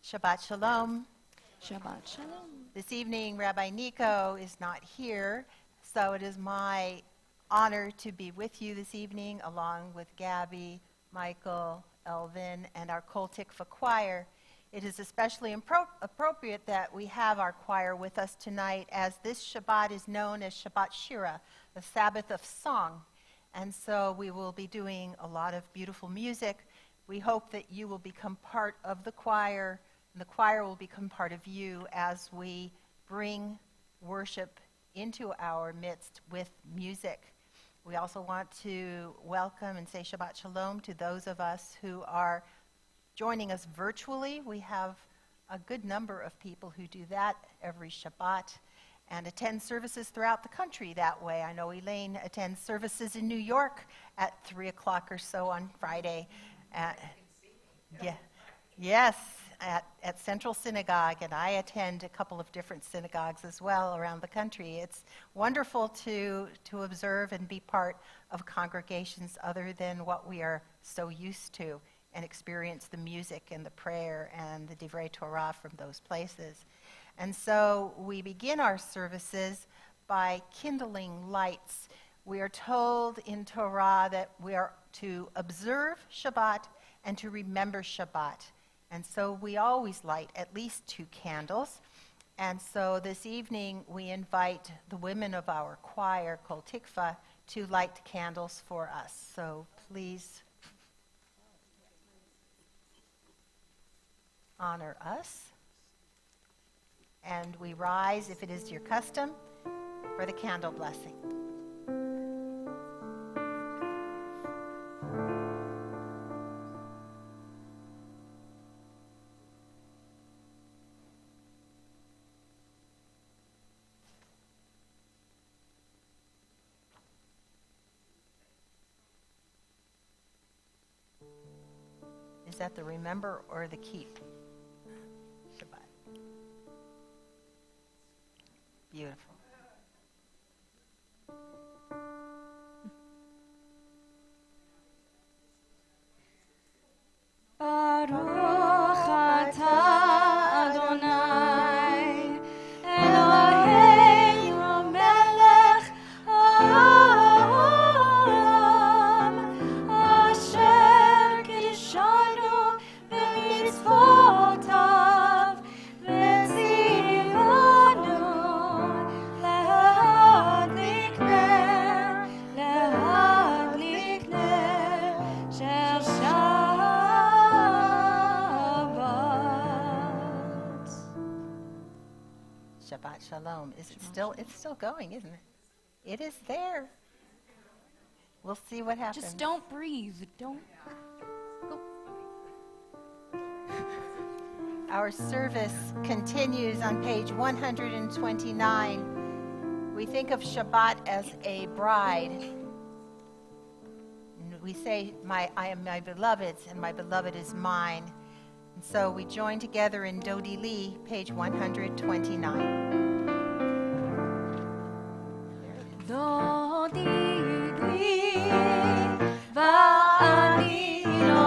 Shabbat Shalom. Shabbat Shalom. This evening, Rabbi Nico is not here, so it is my honor to be with you this evening, along with Gabby, Michael, Elvin, and our Kol Tikvah choir. It is especially appropriate that we have our choir with us tonight, as this Shabbat is known as Shabbat Shira, the Sabbath of song. And so we will be doing a lot of beautiful music. We hope that you will become part of the choir, and the choir will become part of you as we bring worship into our midst with music. We also want to welcome and say Shabbat Shalom to those of us who are joining us virtually. We have a good number of people who do that every Shabbat and attend services throughout the country that way. I know Elaine attends services in New York at 3 o'clock or so on Friday. Yes, at Central Synagogue, and I attend a couple of different synagogues as well around the country. It's wonderful to observe and be part of congregations other than what we are so used to, and experience the music and the prayer and the Divrei Torah from those places. And so we begin our services by kindling lights. We are told in Torah that we are to observe Shabbat and to remember Shabbat. And so we always light at least 2 candles. And so this evening we invite the women of our choir, Kol Tikvah, to light candles for us. So please honor us. And we rise, if it is your custom, for the candle blessing. Is that the remember or the keep? Shabbat. Beautiful. Baruch atah Adonai, Eloheinu melech haolam, asher kiddushanu b'mitzvotav, v'tzivanu להדליק נר של Shabbat Shalom. Is it still? It's still going, isn't it? It is there. We'll see what happens. Just don't breathe. Don't go. Our service continues on page 129. We think of Shabbat as a bride. We say, I am my beloved's, and my beloved is mine. And so we join together in Dodi Li, page 129. Dodi li va'ani lo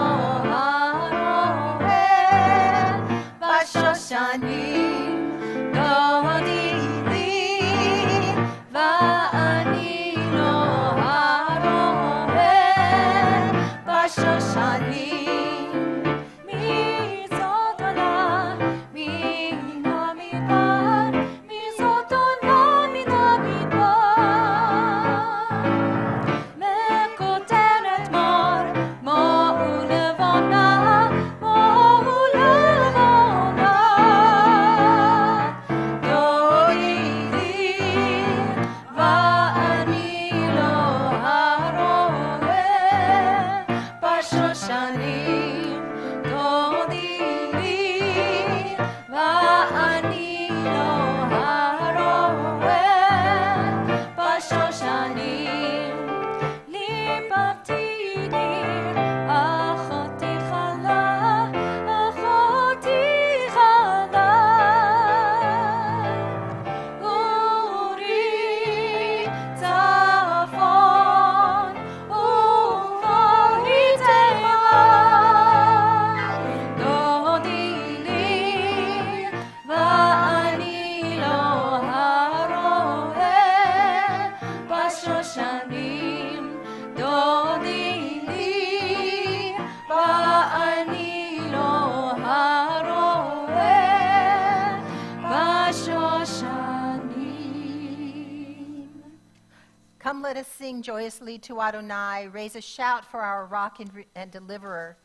haroeh b'shoshanim. Dodi li va'ani lo haroeh b'shoshanim. Come, let us sing joyously to Adonai, raise a shout for our rock and deliverer.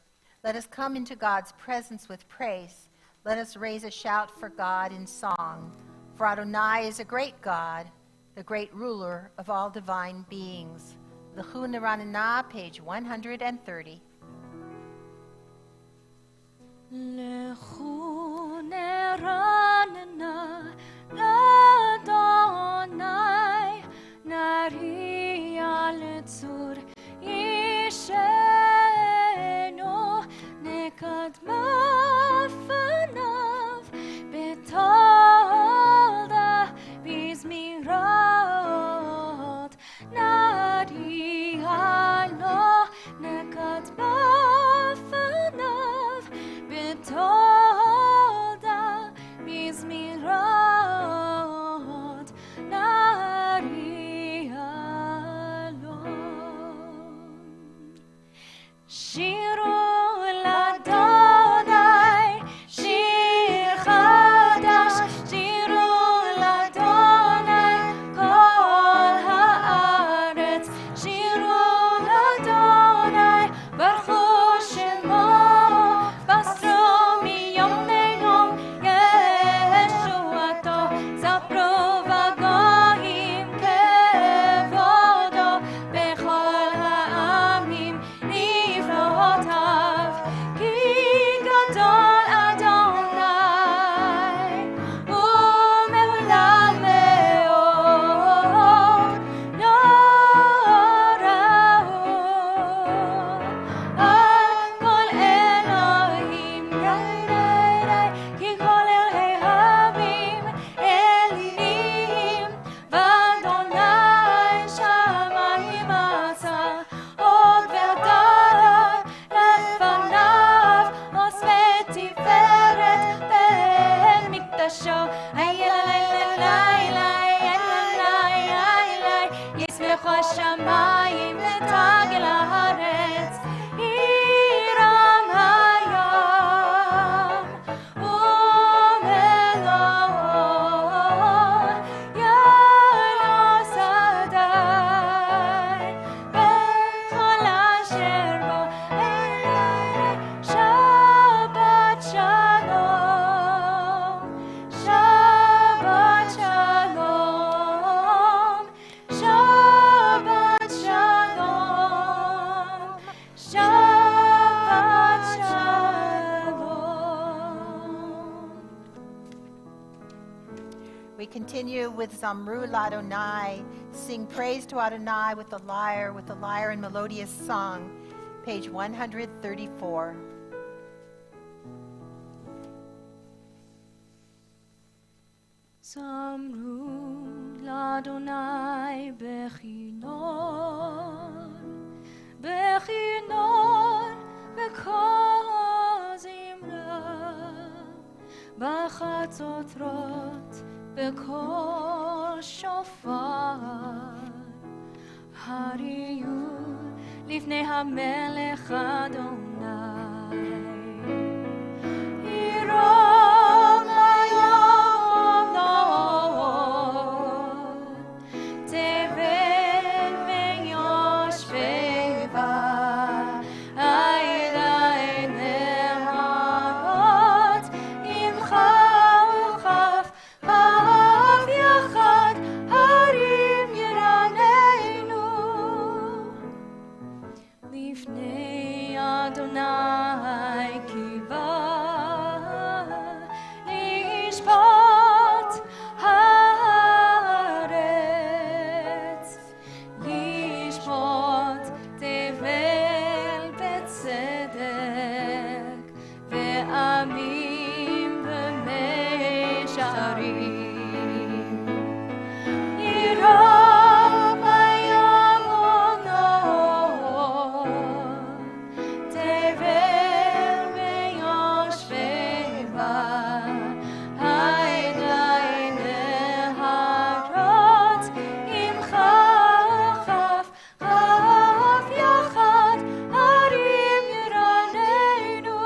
Let us come into God's presence with praise. Let us raise a shout for God in song. For Adonai is a great God, the great ruler of all divine beings. L'chu Neranena, page 130. L'chu Neranena l'Adonai, nariya l'tzur ishenu, nekadma fanav betolda bizmirot, nariya lo nekadma fanav betolda bizmirot, nariya lo. Shiru l'Adonai, shir chadash, shiru l'Adonai, kol haaretz, shiru l'Adonai, baruchu shemo, basru miyom le'yom, yeshuato, zapru v'goyim kevodo, bechol ha'amim nivrotav, ki gadol Adonai, u'me'ulam me'od, lo ra'u, al kol Elohim yairei, ki kol Elohim Elim, v'Adonai shamayim asa, od ve'adar lefanav, os ve'tiferet ben mikdasho, ישמחו השמיים ותגל הארץ, ירום היום ומלואו, יעלו שדי בכל אשר בו, שבת שלום, שבת שלום, שבת שלום, שבת שלום. We continue with Zamru Ladonai. Sing praise to Adonai with the lyre and melodious song. Page 134. Zamru l'Adonai bechinor, bechinor b'kol zimra, b'chatzotrot b'kol shofar, hariyu lifnei hamelech Adonai. Yirom hayom nor, tevel ve'yoshveva, ayidai neharot, imcha uchaf, chaf yachad, harim yiraneinu, lifnei Adonai kiva, lishpat haaretz, lishpat tevel betzedek, ve'amim v'meisharim. Yirom hayom nor, tevel ve'yoshveva, hayidai neharot, imcha chaf, chaf yachad, harim yiraneinu,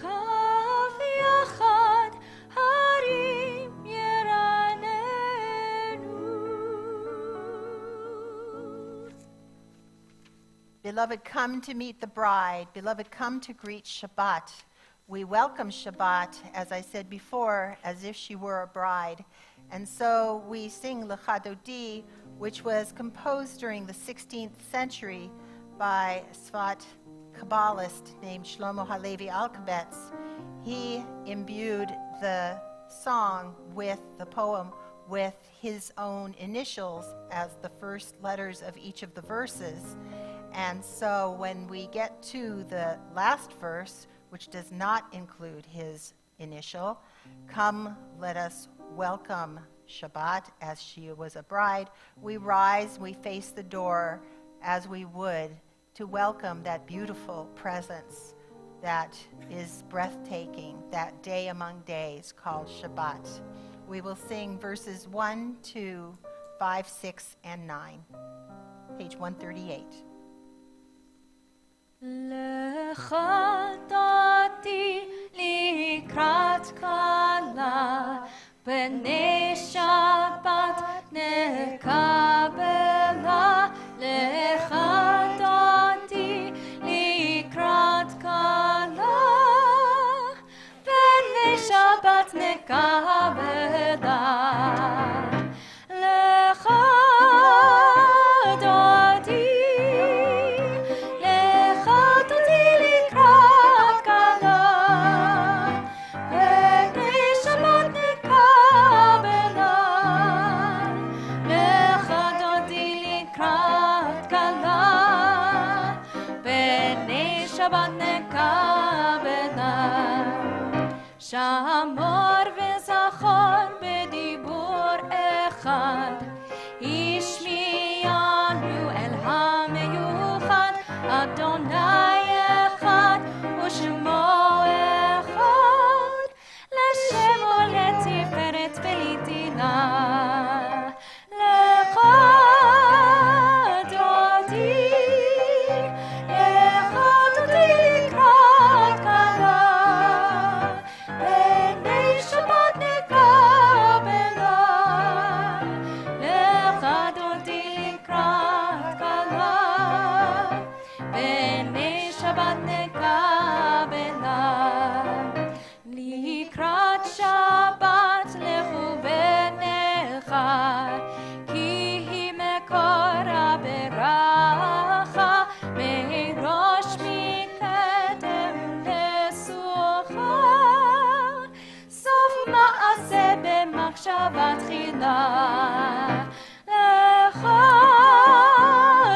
chaf yachad, harim Beloved, come to meet the bride. Beloved, come to greet Shabbat. We welcome Shabbat, as I said before, as if she were a bride. And so we sing Lecha Dodi, which was composed during the 16th century by a Sfat Kabbalist named Shlomo Halevi Alkabetz. He imbued the song with the poem with his own initials as the first letters of each of the verses. And so when we get to the last verse, which does not include his initial, come, let us welcome Shabbat as she was a bride, we rise, we face the door as we would to welcome that beautiful presence that is breathtaking, that day among days called Shabbat. We will sing verses 1 to 5, 6, and 9. Page 138. Lecha dodi likrat kala, b'nei Shabbat nekabela. Lecha dodi likrat kala, b'nei Shabbat nekabela. Lecha dodi Shamor v'zachor b'dibur echad, Ishmiyanu el ha-meyuchad, Adonai echad u'shemo echad, L'shem u'letiferet v'litina. Lecha dodi, lecha dodi likrat kala, b'nei Shabbat nekabela. Lecha dodi likrat kala, b'nei Shabbat nekabela. Likrat Shabbat lechu v'nechad, ki hi mekor haberacha, merosh mikadem lesucha. Sof ma'aseh b'machshava tchila. Lecha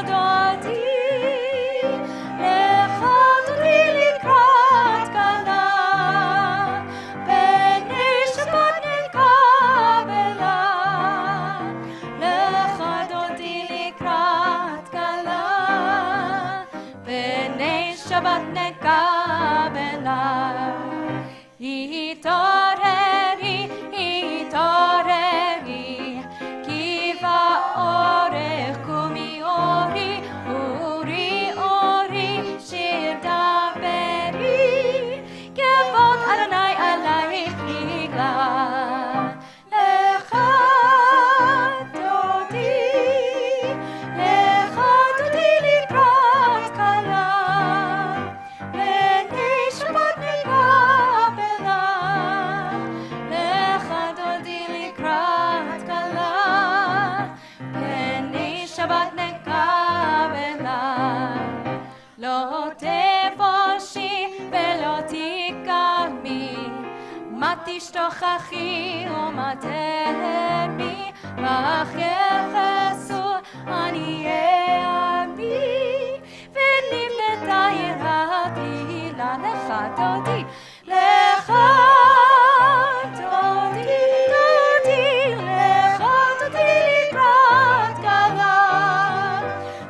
dodi, lecha dodi likrat kala, b'nei Shabbat nekabela. Lecha dodi likrat kala, b'nei Shabbat nekabela. Hitoreri, hitoreri, kiva orech kumi ori, uri ori, shir daveri, kevod Adonai alayich nigla. Lecha dodi, lecha dodi likrat kala, b'nei Shabbat nekabela. Lecha dodi likrat kala, b'nei Shabbat nekabela. Lo teboshi velo tikami, ma tishtochachi u'ma tehmi, v'achechesu aniyei ami, v'nivneta yirat hila. Lecha dodi, lecha dodi, dodi, lecha dodi likrat kala,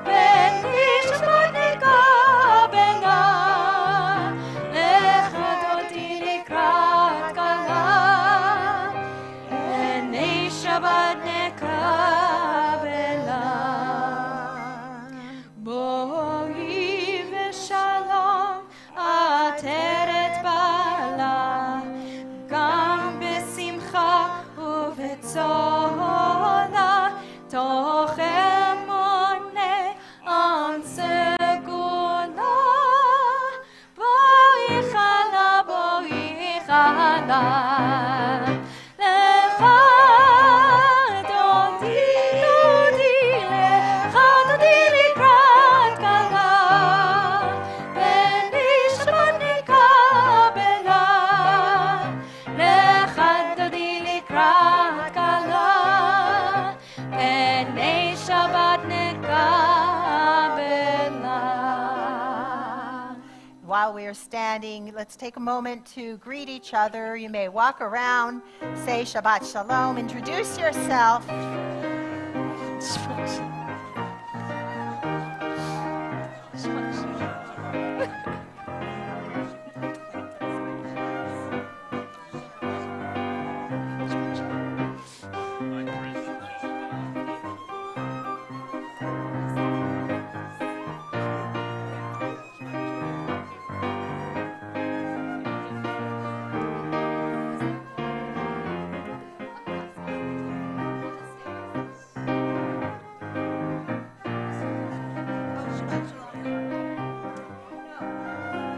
b'nei Shabbat nekabela. Lecha dodi likrat kala, b'nei Shabbat nekabela. Boi v'shalom ateret bala, gam b'simcha u'b'tzola, toch emone am segula. לך דודי, דודי, לך דודי לקראת כלה, בני שבת נקבלה. לך דודי לקראת כלה, בני שבת נקבלה. While we are standing, let's take a moment to greet each other. You may walk around, say Shabbat Shalom, introduce yourself.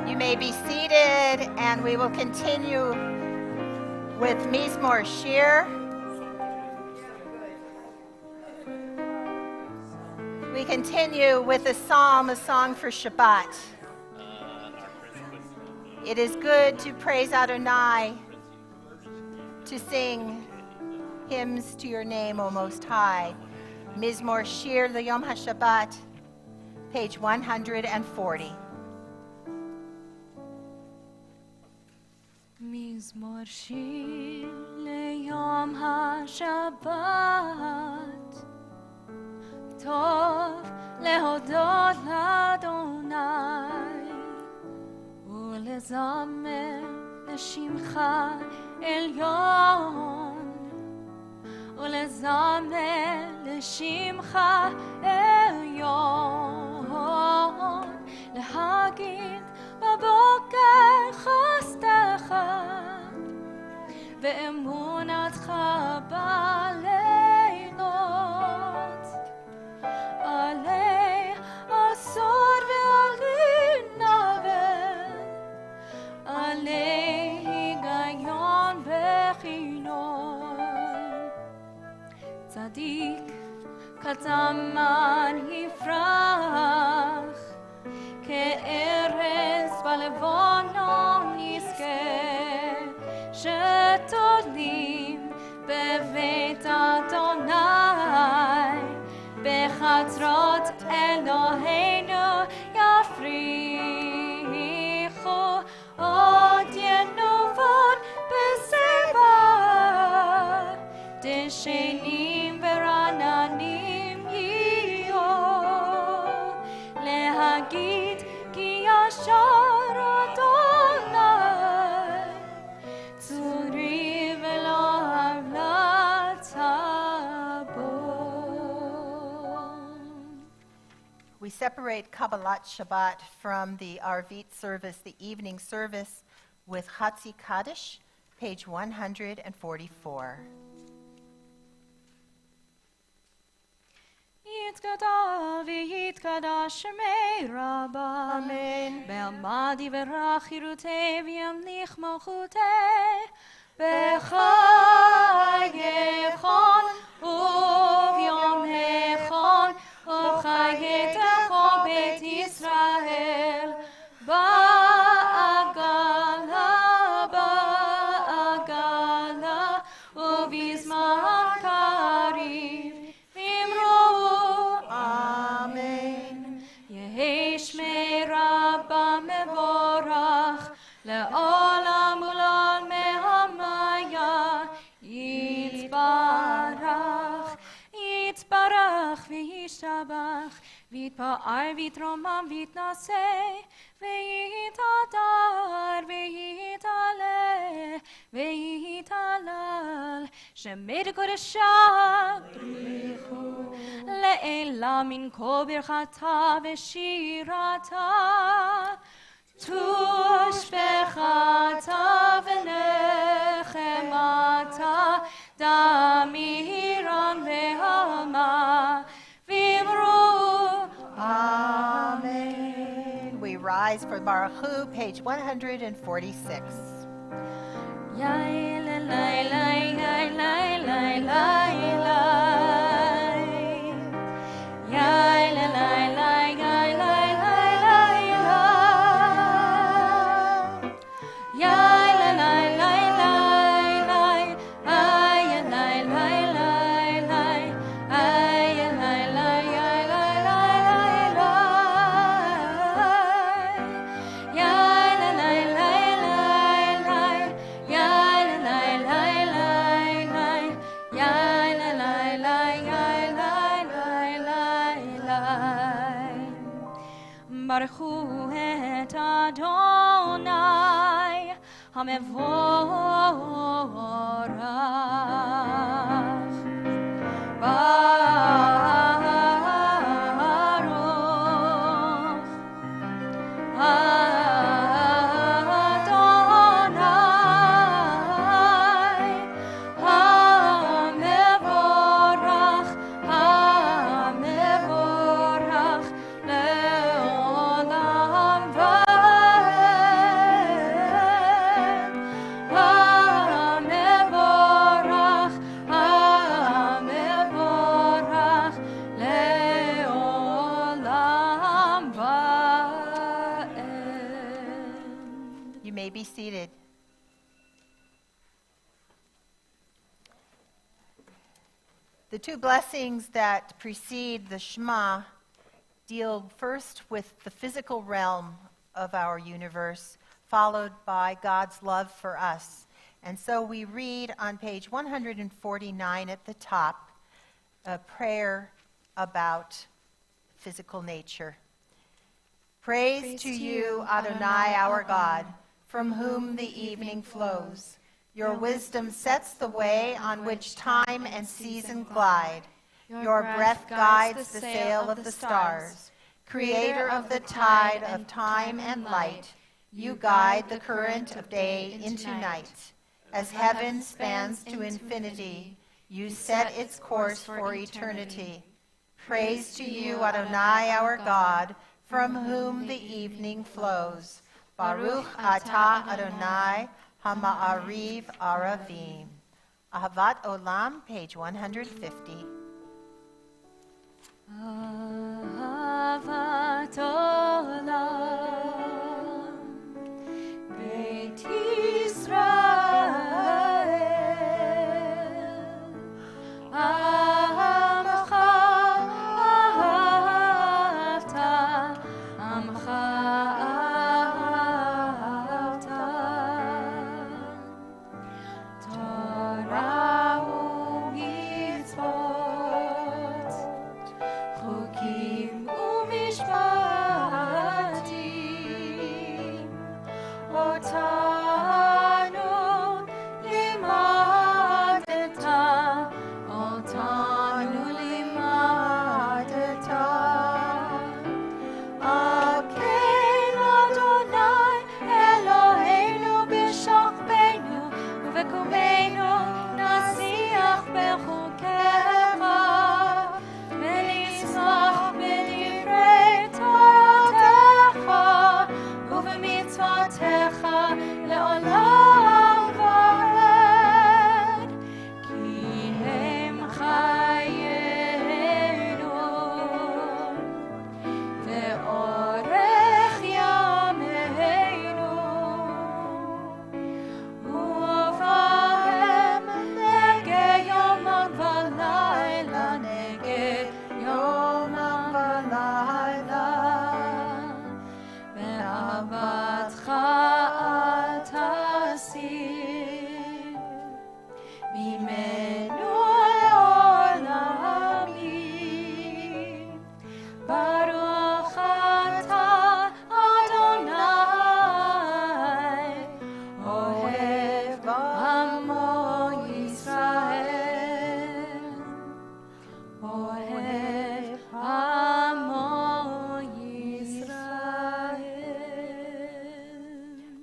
You may be seated, and we will continue with Mizmor Shir. We continue with a psalm, a song for Shabbat. It is good to praise Adonai, to sing hymns to your name, O Most High. Mizmor Shir L'Yom HaShabbat, page 140. מזמור שיר ליום השבת, טוב להודות לאדוני ולזמר לשמך עליון, ולזמר לשמך עליון, להגיד בבוקר חסדך ואמונתך בלילות, עלי עשור ועלי נבל, עלי היגיון וחינון. צדיק כזמן יפרח, כארז בלבנון יזכה, שתולים בבית אדוני, בחצרות אלוהינו יפריחו, עוד ינובון בשיבה, דשנים ורעננים יהיו, להגיד כי ישר אדוני, צורי ולא המלצה בו. We separate Kabbalat Shabbat from the Arvit service, the evening service, with Chatzi Kaddish, page 144. יתגדל ויתקדש שמי רבה, אמן. בעלמא דברה חירותי וימליך מלכותי, בחייכון וביומכון ובחייתך בית ישראל, בעגלה בעגלה ובזמן קריב אמרו Amen. יהי שמי רבה מבורך לעולם ולעולמי המיה, יתברך יתברך וישתבח ויתפאר ויתרומם ויתנשא ויתהדר ויתעלה ויתהלל, שמי קודשה בריחו לעילה מן כל ברכתה ושירתה, תושבחתה ונחמתה, דמירן והמה, ואמרו Amen. We rise for Baruch Hu, page 146. ברכו את אדוני המבורך. Be seated. The two blessings that precede the Shema deal first with the physical realm of our universe, followed by God's love for us. And so we read on page 149 at the top a prayer about physical nature. Praise to you, Adonai, our God, from whom the evening flows. Your wisdom sets the way on which time and season glide. Your breath guides the sail of the stars. Creator of the tide of time and light, you guide the current of day into night. As heaven spans to infinity, you set its course for eternity. Praise to you, Adonai, our God, from whom the evening flows. Baruch atah Adonai hama'ariv aravim. Ahavat Olam, page 150. Ahavat Olam, Beit Yisrael, Amcha ahavta, Amcha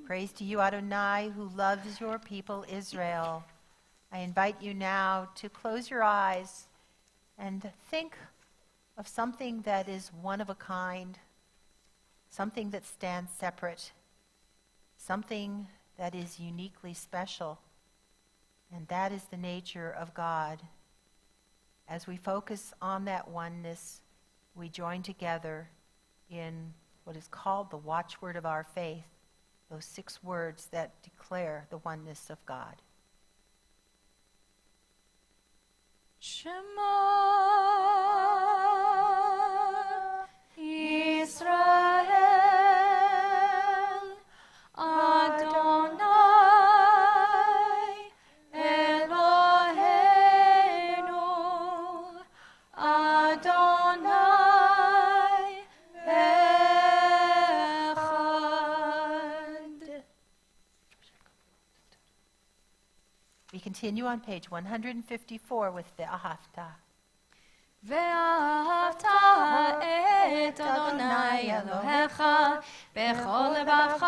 Praise to you, Adonai, who loves your people Israel. I invite you now to close your eyes and think of something that is one of a kind, something that stands separate, something that is uniquely special. And that is the nature of God. As we focus on that oneness, we join together in what is called the watchword of our faith, those 6 words that declare the oneness of God. Shema Yisrael Adonai Eloheinu Adonai Echad. We continue on page 154 with the Ahavta. ואהבת את אדוני אלוהיך בכל לבבך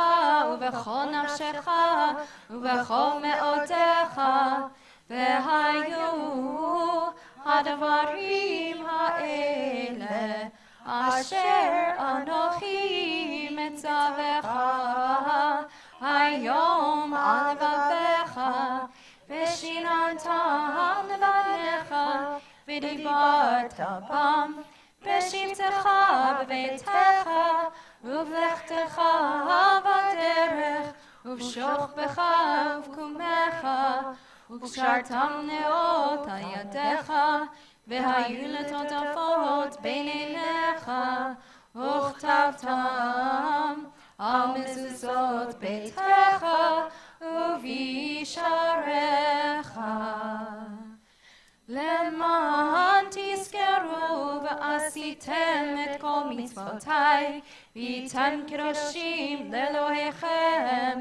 ובכל נפשך ובכל מאודך, והיו הדברים האלה אשר אנוכי מצווך היום על לבבך, ושיננתם לבניך ודיברת בם בשבתך בביתך ובלכתך בדרך ובשוכבך ובקומך, וקשרתם נאות על ידיך, והיו לטוטפות בין עיניך, וכתבתם על מזוזות ביתך ובישעריך. למען תזכרו ועשיתם את כל מצוותיי, והייתם קדושים לאלוהיכם.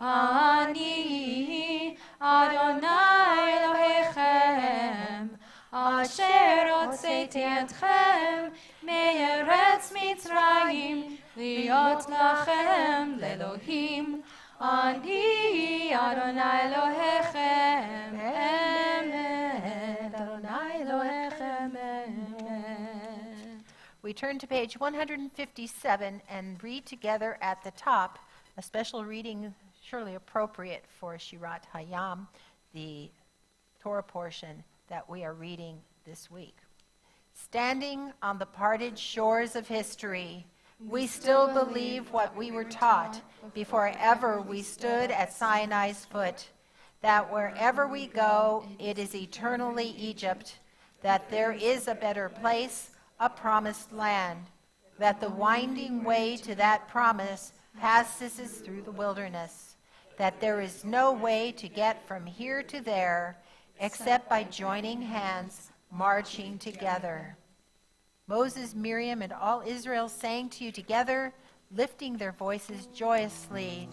אני אדוני אלוהיכם, אשר הוצאתי אתכם מארץ מצרים, להיות לכם לאלוהים. אני אדוני אלוהיכם, אמת. אדוני אלוהיכם, אמת. We turn to page 157 and read together at the top a special reading surely appropriate for Shirat Hayam, the Torah portion that we are reading this week. Standing on the parted shores of history, we still believe what we were taught before ever we stood at Sinai's foot, that wherever we go, it is eternally Egypt, that there is a better place, a promised land, that the winding way to that promise passes through the wilderness, that there is no way to get from here to there except by joining hands, marching together. Moses, Miriam, and all Israel sang to you together, lifting their voices joyously.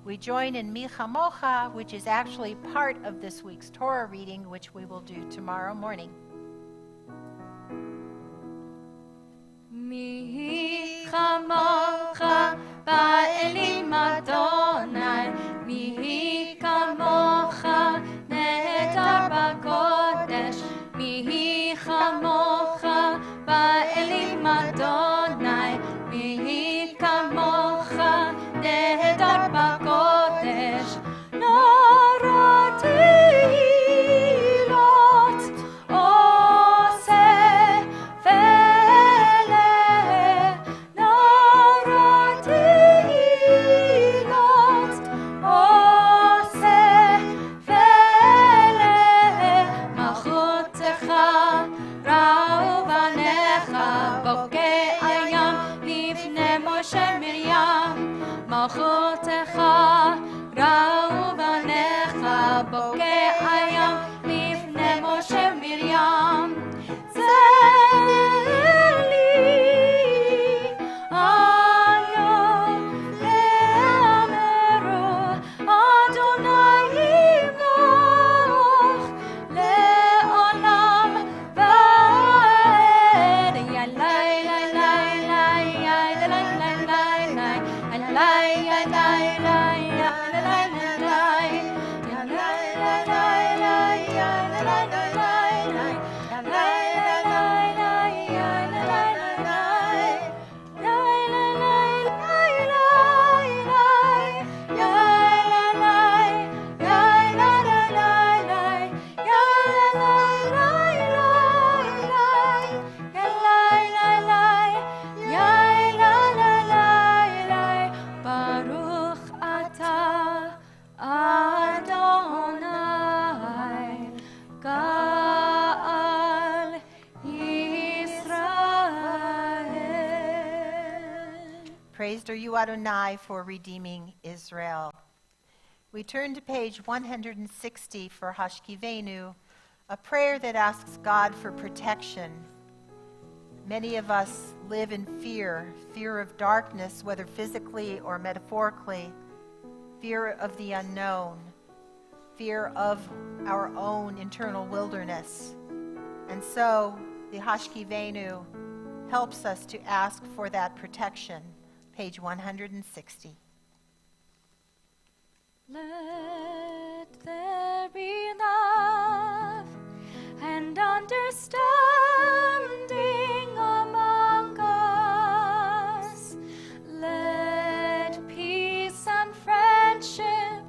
We join in Mi Chamocha, which is actually part of this week's Torah reading, which we will do tomorrow morning. מי כמוך באלים אדוני, מי כמוך נהדר בקודש, מי כמוך באלים אדוני, מי כמוך נהדר בקודש, נורא תהילות עושה מלכותך ראו בניך בוקע הים לפני משה מרים. זה לי היום לאמרו אדוני ימלוך לעולם ועד. יא לילה לילה יא לילה לילה יא לילה לילה יא לילה לילה Blessed are you, Adonai, for redeeming Israel. We turn to page 160 for Hashkivenu, a prayer that asks God for protection. Many of us live in fear of darkness, whether physically or metaphorically, fear of the unknown, fear of our own internal wilderness. And so the Hashkivenu helps us to ask for that protection. Page 160. Let there be love and understanding among us. Let peace and friendship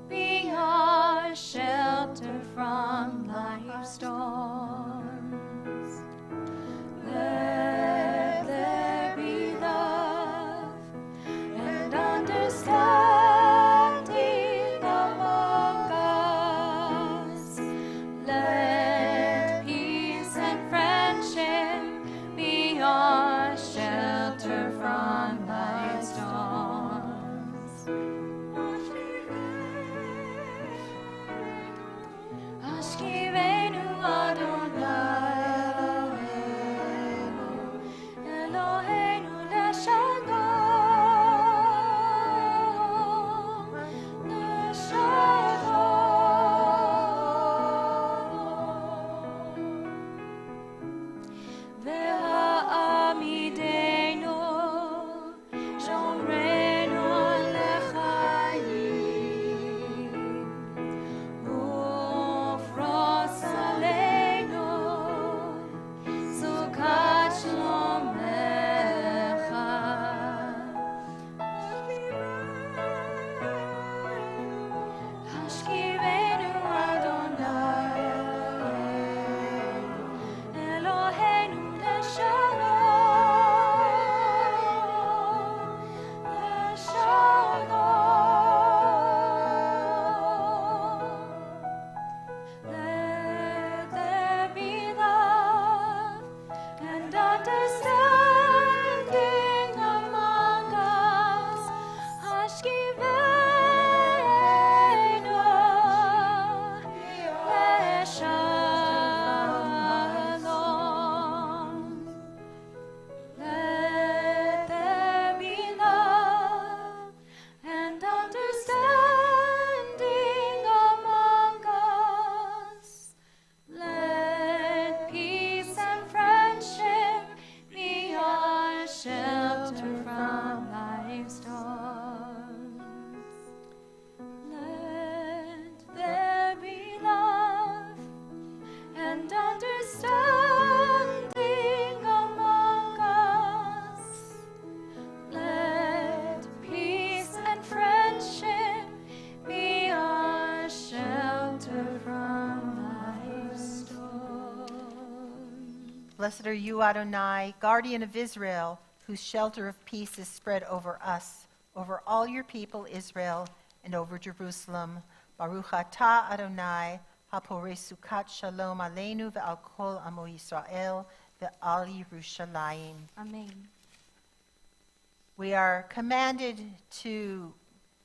be our shelter from life's storms. Let there be love and understanding among us. Let peace and friendship be our shelter from life's storms. Ashkivenu Adonai Eloheinu leshalom, leshalom. Ve'ha'amidenu shomrenu lechayim, ufros aleinu sukat shalom lecha. Hashkivenu Adonai Eloheinu leshalom, leshalom. Let there be love and understanding among us. Hashkivenu leshalom. Let there be love and understanding among us. Let peace and friendship be our shelter from life's storms. Let there be love and understanding among us. Let peace and friendship be our shelter from life's storms. Blessed are you, Adonai, guardian of Israel, whose shelter of peace is spread over us, over all your people Israel, and over Jerusalem. Baruch atah Adonai, haporei sukat shalom aleinu ve'al kol amo Yisrael ve'al Yerushalayim. Amen. We are commanded to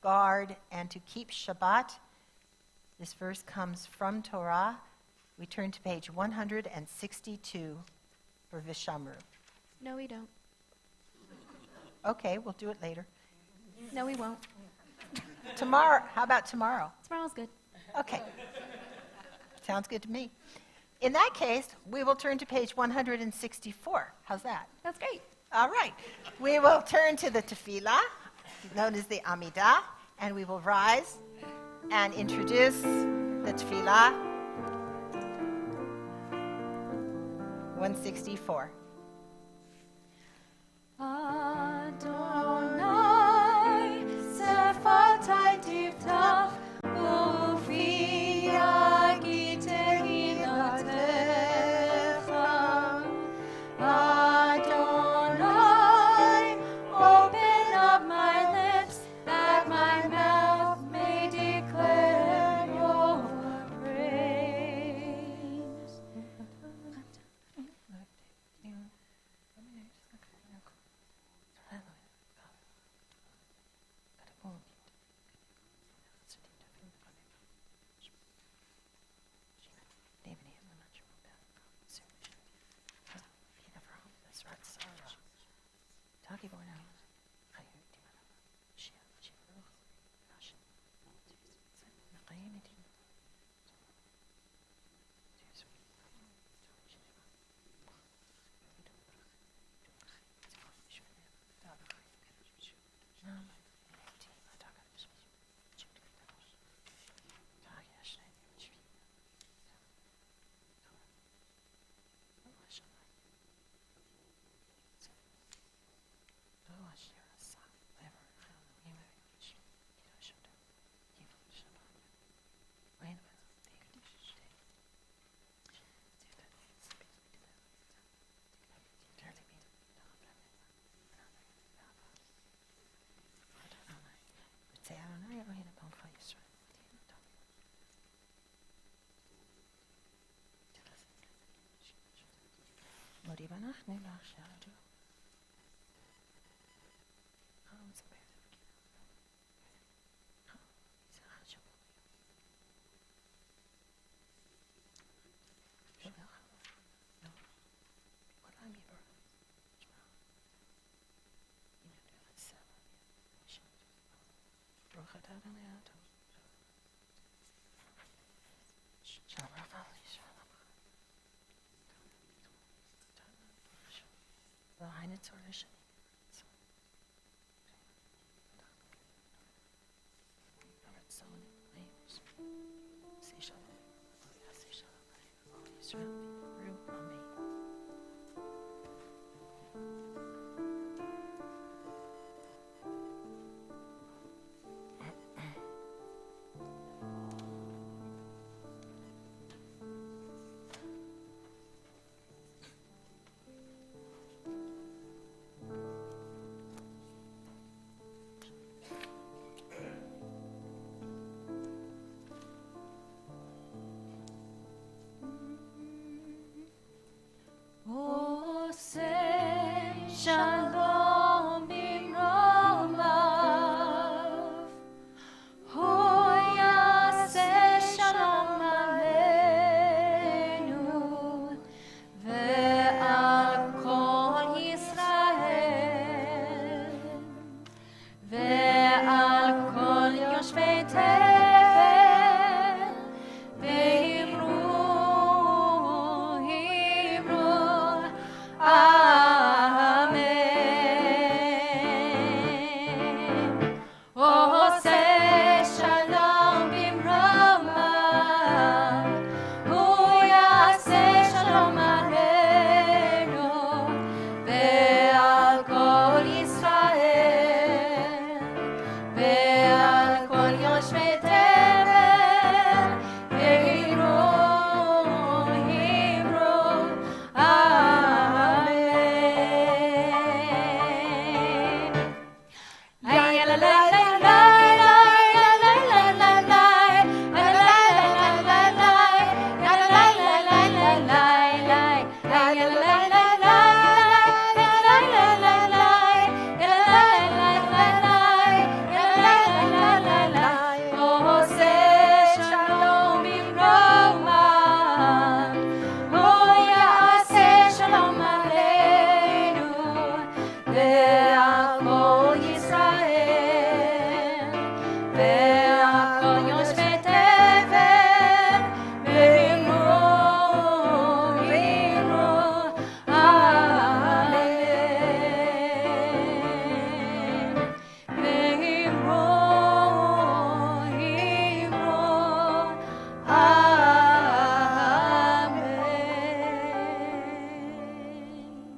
guard and to keep Shabbat. This verse comes from Torah. We turn to page 162 for Vishamru. No, we don't. Okay, we'll do it later. No, we won't. Tomorrow, how about tomorrow? Tomorrow's good. Okay. Sounds good to me. In that case, we will turn to page 164. How's that? That's great. All right. We will turn to the tefillah, known as the Amidah, and we will rise and introduce the tefillah. 164. Adonai, sefatai tiftach, ufi yagi tehilatecha. Adonai, open up my lips, that my mouth may declare your praise. Shalom bimromav, hoyaseh shalom aleinu, ve'al kol Yisrael, ve'al kol yoshvei tevel, ve'imru,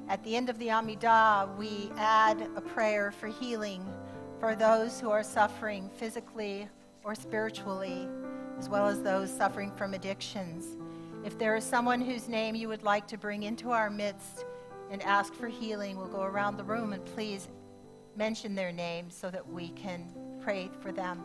At the end of the Amidah, we add a prayer for healing for those who are suffering physically or spiritually, as well as those suffering from addictions. If there is someone whose name you would like to bring into our midst and ask for healing, we'll go around the room and please mention their name so that we can pray for them.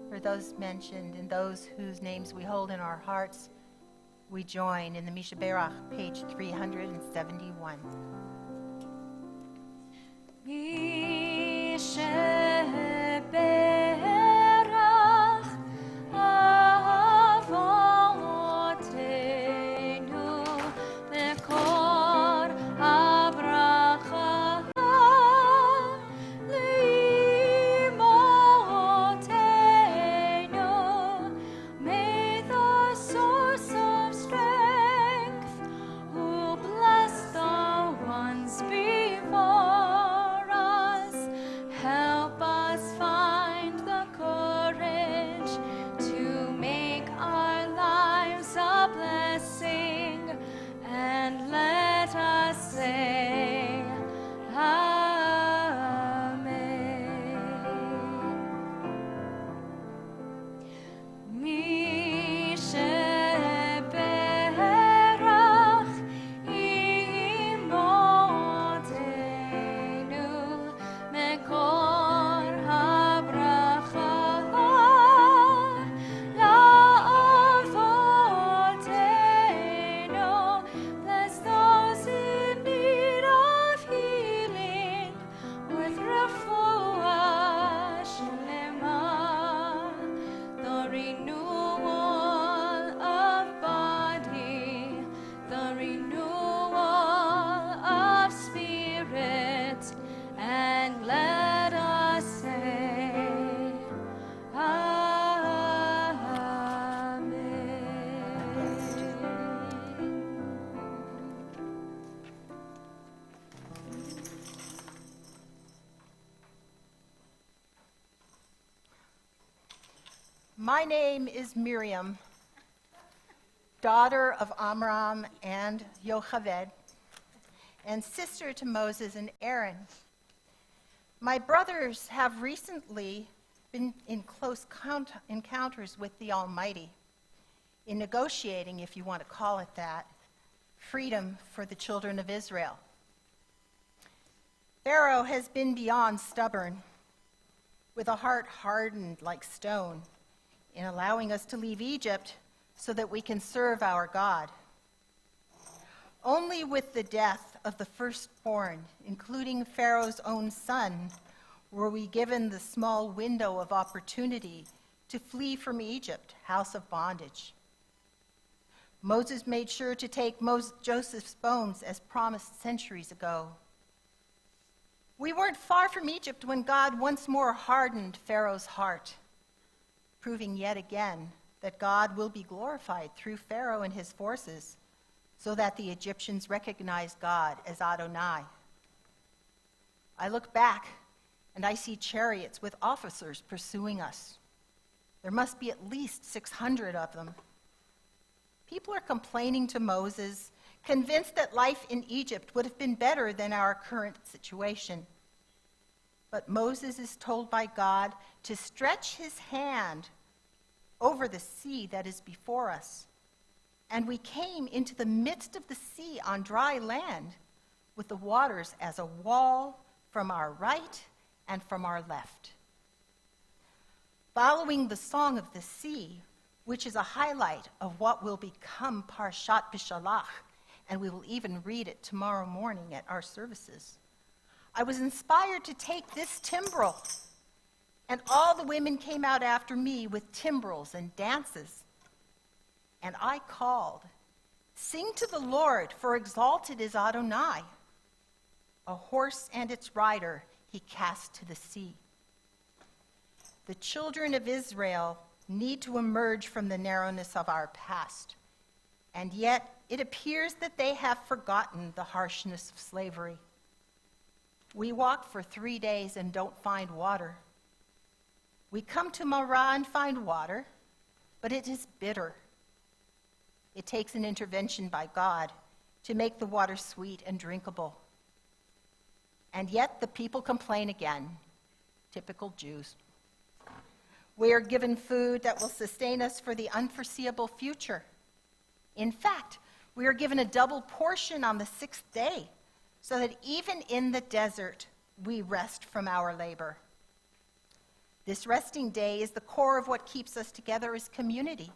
For those mentioned and those whose names we hold in our hearts, we join in the Mishaberach, page 371. Bless the one and let us say, My name is Miriam, daughter of Amram and Yocheved, and sister to Moses and Aaron. My brothers have recently been in close encounters with the Almighty, in negotiating, if you want to call it that, freedom for the children of Israel. Pharaoh has been beyond stubborn, with a heart hardened like stone, in allowing us to leave Egypt so that we can serve our God. Only with the death of the firstborn, including Pharaoh's own son, were we given the small window of opportunity to flee from Egypt, house of bondage. Moses made sure to take Joseph's bones as promised centuries ago. We weren't far from Egypt when God once more hardened Pharaoh's heart, proving yet again that God will be glorified through Pharaoh and his forces, so that the Egyptians recognize God as Adonai. I look back and I see chariots with officers pursuing us. There must be at least 600 of them. People are complaining to Moses, convinced that life in Egypt would have been better than our current situation. But Moses is told by God to stretch his hand over the sea that is before us. And we came into the midst of the sea on dry land, with the waters as a wall from our right and from our left. Following the Song of the Sea, which is a highlight of what will become Parshat Bishalach, and we will even read it tomorrow morning at our services, I was inspired to take this timbrel, and all the women came out after me with timbrels and dances. And I called, "Sing to the Lord, for exalted is Adonai." A horse and its rider he cast to the sea. The children of Israel need to emerge from the narrowness of our past, and yet it appears that they have forgotten the harshness of slavery. We walk for 3 days and don't find water. We come to Marah and find water, but it is bitter. It takes an intervention by God to make the water sweet and drinkable. And yet the people complain again, typical Jews. We are given food that will sustain us for the unforeseeable future. In fact, we are given a double portion on the 6th day, so that even in the desert, we rest from our labor. This resting day is the core of what keeps us together as community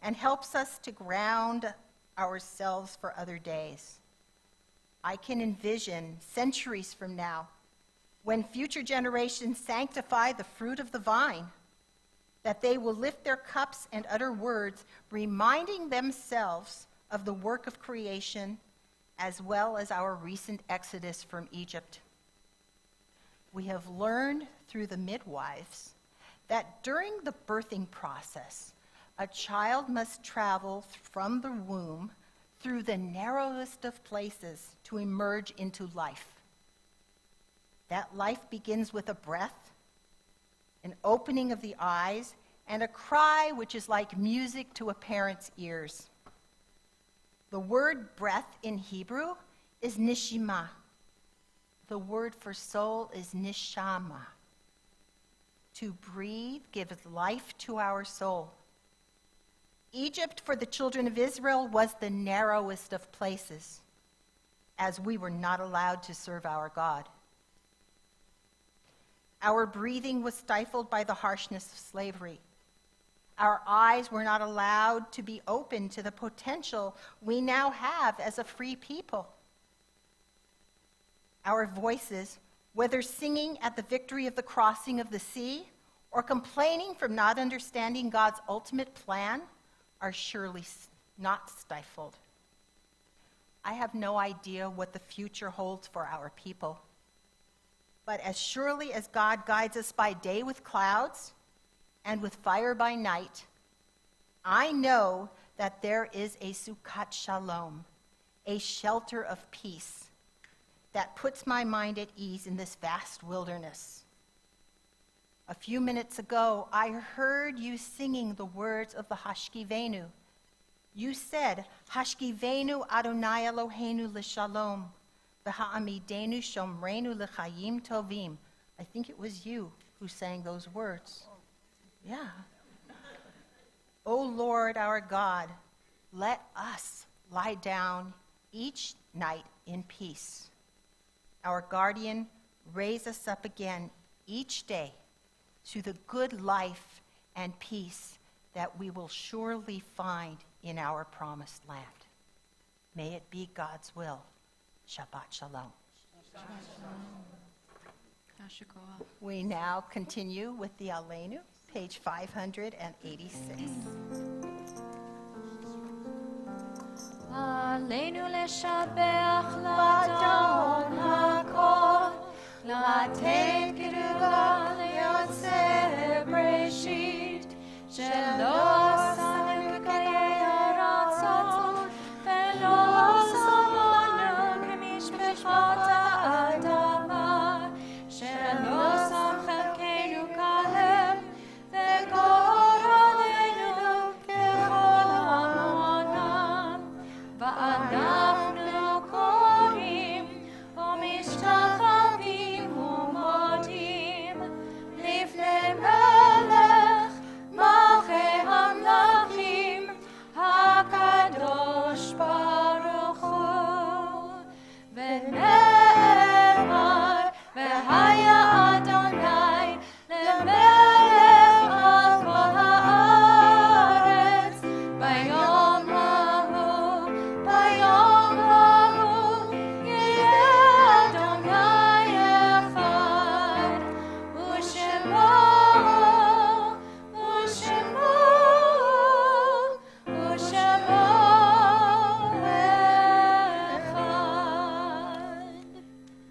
and helps us to ground ourselves for other days. I can envision centuries from now, when future generations sanctify the fruit of the vine, that they will lift their cups and utter words, reminding themselves of the work of creation as well as our recent exodus from Egypt. We have learned through the midwives that during the birthing process, a child must travel from the womb through the narrowest of places to emerge into life. That life begins with a breath, an opening of the eyes, and a cry which is like music to a parent's ears. The word breath in Hebrew is nishima. The word for soul is nishama. To breathe gives life to our soul. Egypt for the children of Israel was the narrowest of places, as we were not allowed to serve our God. Our breathing was stifled by the harshness of slavery. Our eyes were not allowed to be open to the potential we now have as a free people. Our voices, whether singing at the victory of the crossing of the sea or complaining from not understanding God's ultimate plan, are surely not stifled. I have no idea what the future holds for our people, But as surely as God guides us by day with clouds and with fire by night, I know that there is a Sukkot Shalom, a shelter of peace that puts my mind at ease in this vast wilderness. A few minutes ago, I heard you singing the words of the Hashkivenu. You said, Hashkivenu Adonai Eloheinu l'shalom, v'ha'amidenu shomreinu l'chayim tovim. I think it was you who sang those words. Yeah. O Lord our God, let us lie down each night in peace. Our guardian, raise us up again each day to the good life and peace that we will surely find in our promised land. May it be God's will. Shabbat Shalom. We now continue with the Aleinu, page 586. עלינו לשבח לאדון הכל, לתת קרבה ליוצר בראשית, שלא עשנו כיי הרצון, ולא שמנו כמשפחות האדמה, שלא שם חלקנו כלב, וגורלנו ככל המונם. ואנחנו קוראים ומשתחווים ומודים לפני מלך מלכי המלכים הקדוש ברוך הוא. ונאמר והיה אדוני למלך על כל הארץ ביום ההוא. ביום ההוא יהיה אדוני אחד, ושמו אחד.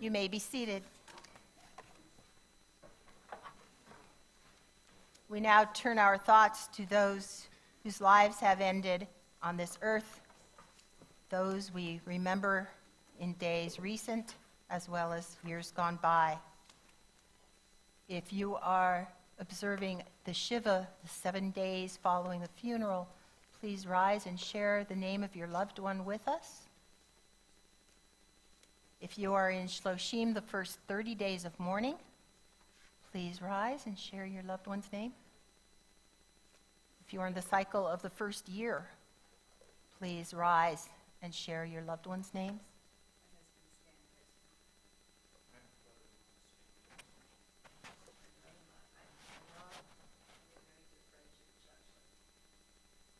You may be seated. We now turn our thoughts to those whose lives have ended on this earth, those we remember in days recent as well as years gone by. If you are observing the Shiva, the 7 days following the funeral, please rise and share the name of your loved one with us. If you are in Shloshim, the first 30 days of mourning, please rise and share your loved one's name. If you are in the cycle of the first year, please rise and share your loved one's names.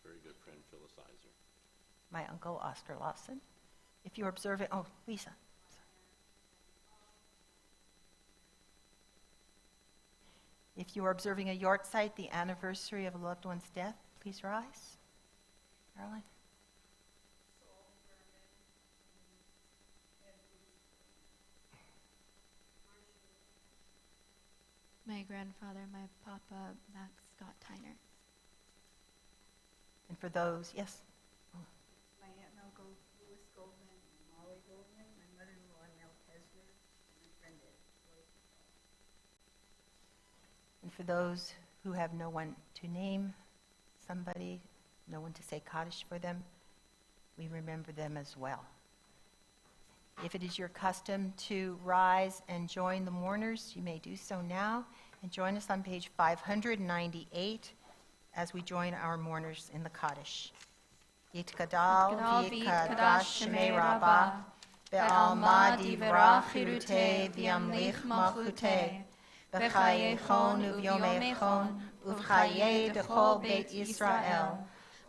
Very good friend, Phyllis Iser. My uncle, Oscar Lawson. If you're observing, oh, Lisa. If you are observing a yard site, the anniversary of a loved one's death, please rise. Caroline. My grandfather, my papa, Max Scott Tyner. And for those, yes. My aunt and uncle, Louis Goldman and Molly Goldman, my mother-in-law, Mel Kesler, and my friend Ed. And for those who have no one to name somebody, no one to say Kaddish for them, we remember them as well. If it is your custom to rise and join the mourners, you may do so now. And join us on page 598 as we join our mourners in the Kaddish. Yitkadal v'yitkadash shemei Rabbah, ve'alma divrach chirutei v'yamlich malchutei, v'chayechon u'vyomechon u'v'chayei dechol beit Yisrael,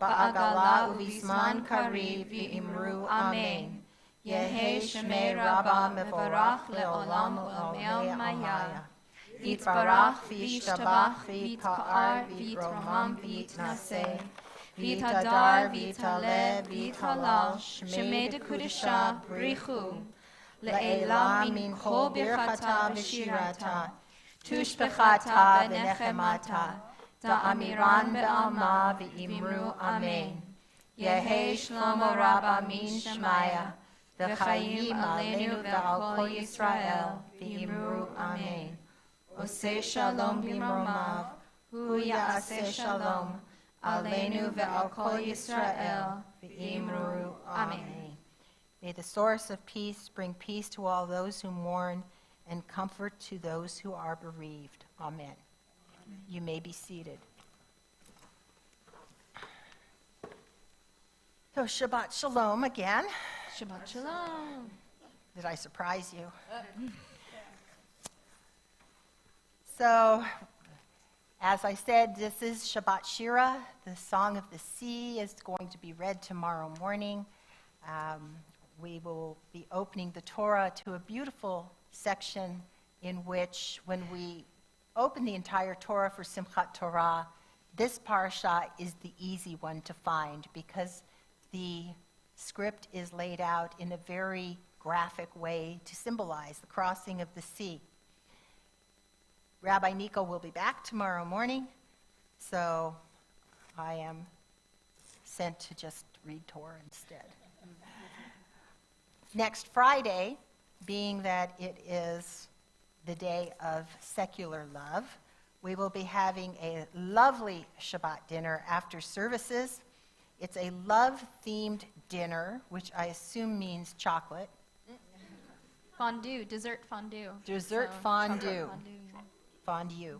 ba'agala u'vizman kariv v'imru amen. Yehi shemei Rabbah mevorach le'olam u'olmei maya. Yitbarach v'yishtabach v'yitpa'ar v'yitromam v'yitnaseh. V'yitadar v'yitaleh v'yithalal shemei dekudesha brichu. לעילה מן כל ברכתה ושירתה, תושבחתה ונחמתה, דאמירן בעלמא ואמרו אמן. יהי שלמה רבה מן שמיה, וחיים עלינו ועל כל ישראל, ואמרו אמן. עושה שלום במרומיו, הוא יעשה שלום, עלינו ועל כל ישראל, ואמרו אמן. May the source of peace bring peace to all those who mourn and comfort to those who are bereaved. Amen. You may be seated. So Shabbat Shalom again. Shabbat Shalom. Did I surprise you? So, as I said, this is Shabbat Shira. The Song of the Sea is going to be read tomorrow morning. We will be opening the Torah to a beautiful section in which, when we open the entire Torah for Simchat Torah, this parasha is the easy one to find because the script is laid out in a very graphic way to symbolize the crossing of the sea. Rabbi Nico will be back tomorrow morning, so I am sent to just read Torah instead. Next Friday, being that it is the day of secular love, we will be having a lovely Shabbat dinner after services. It's a love-themed dinner, which I assume means chocolate. Fondue, dessert fondue. Dessert So, fondue. chocolate Fondue.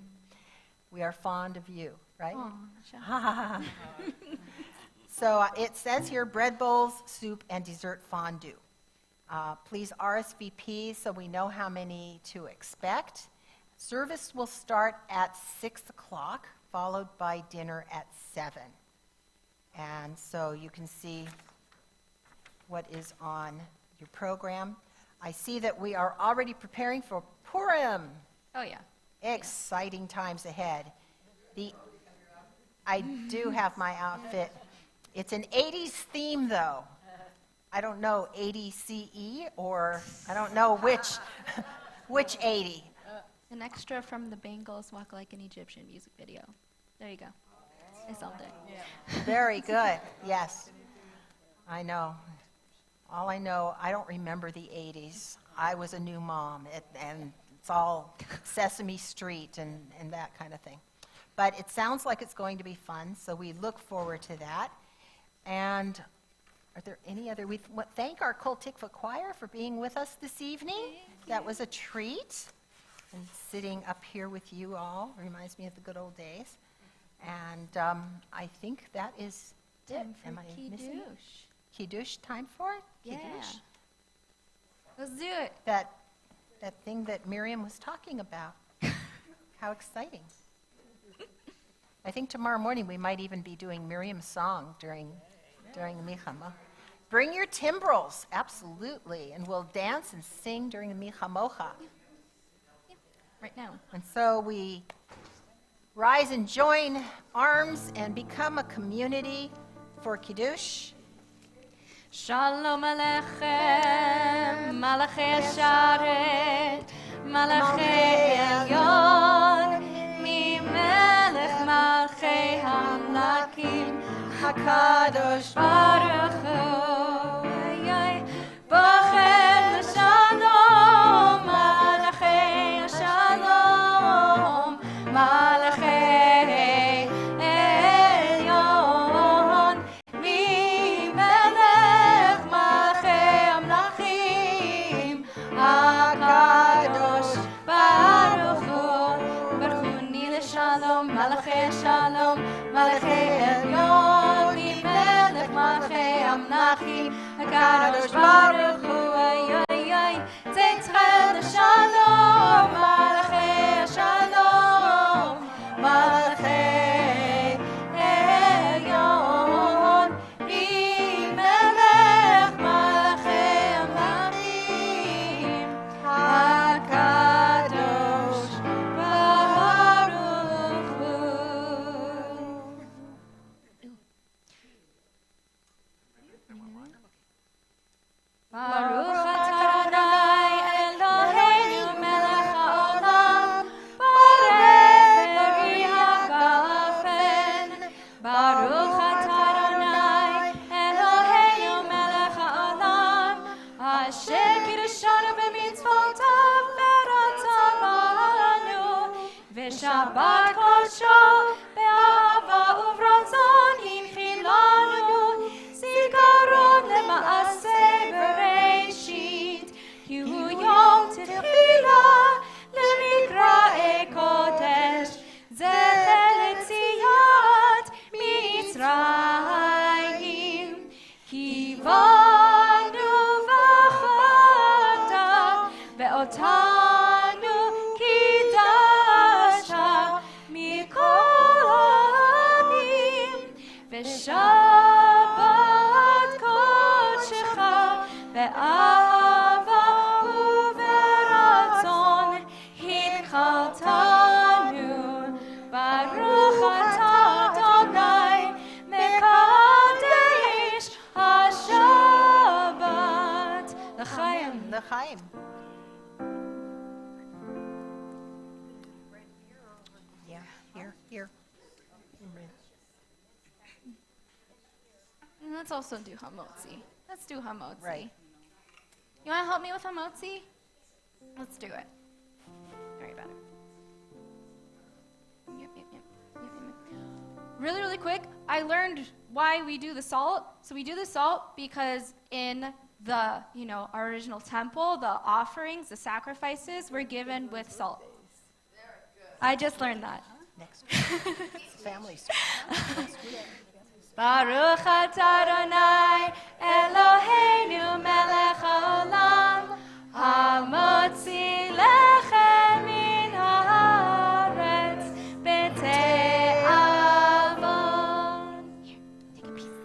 We are fond of you, right? Aw, So it says here bread bowls, soup, and dessert fondue. Please RSVP so we know how many to expect. Service will start at 6 o'clock, followed by dinner at 7. And so you can see what is on your program. I see that we are already preparing for Purim. Oh, yeah. Exciting times ahead. I do have my outfit. It's an 80s theme, though. I don't know, 80 CE, or I don't know which 80. An extra from the Bengals Walk Like an Egyptian music video. There you go. I solved it. Very good, yes. I know. All I know, I don't remember the 80s. I was a new mom, and it's all Sesame Street and that kind of thing. But it sounds like it's going to be fun, so we look forward to that. And are there any other? We thank our Kol Tikvah choir for being with us this evening. That was a treat. And sitting up here with you all reminds me of the good old days. And I think that is it. Time for Am I missing? Kiddush. Kiddush, time for it? Yeah. Kiddush? Let's do it. That thing that Miriam was talking about. How exciting. I think tomorrow morning we might even be doing Miriam's song during the Milchama. Bring your timbrels, absolutely, and we'll dance and sing during the Milchamocha. Right now. And so we rise and join arms and become a community for Kiddush. Shalom Aleichem, Malachei Sharet, Malachei Elyon, Mimelech Malchei Hamlakim, HaKadosh Baruch Hu, Bochem Shalom, Malachei Shalom, Malachei Elyon, Mimelech Malchei Hamlachim, HaKadosh Baruch Hu, Berchuni L'Shalom, Malachei Shalom, Malachei Elyon, Mimelech Malchei Hamlachim, HaKadosh Baruch Hu, Tzeitzchei L'Shalom, Malachei Shalom, Malachei Elyon, Mimelech Malchei Hamlachim, HaKadosh Baruch Hu. Baruch atah בשבת קודשו, באהבה וברצון הנחילנו, זיכרון למעשה בראשית, כי הוא יום תחילה למקראי קודש, זכר ליציאת מצרים. כי באנו בחרת ואותנו קידשת מכל העמים, ושבת קודשך באהבה וברצון הנחלתנו. ברוך אתה אדוני מקדש השבת. לחיים. L'chaim. Yeah, here. And let's also do hamotzi. Let's do hamotzi. Right. You want to help me with hamotzi? Let's do it. Sorry about it. Yep. Really, really quick, I learned why we do the salt. So we do the salt because in the, our original temple, the offerings, the sacrifices were given with salt. I just learned that. Next week. It's family story. Baruch atah Adonai Eloheinu melech haolam, hamotzi lechem min haaretz b'te'avon. Here, take a piece.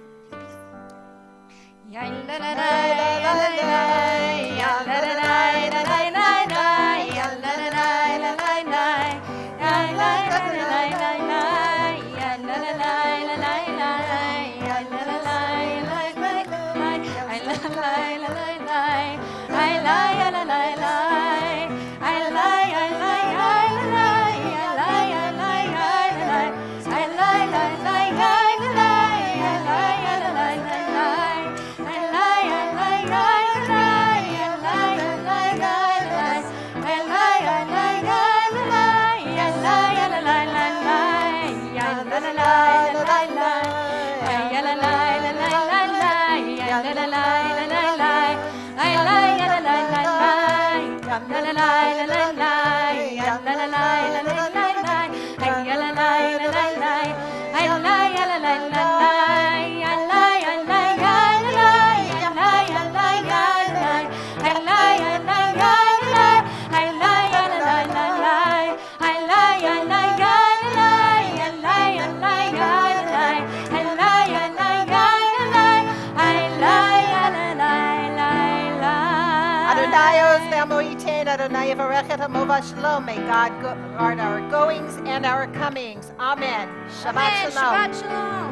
Adonai Yevarechet Hamova Shalom. May God guard our goings and our comings. Amen. Shabbat Amen. Shalom. Shabbat Shalom.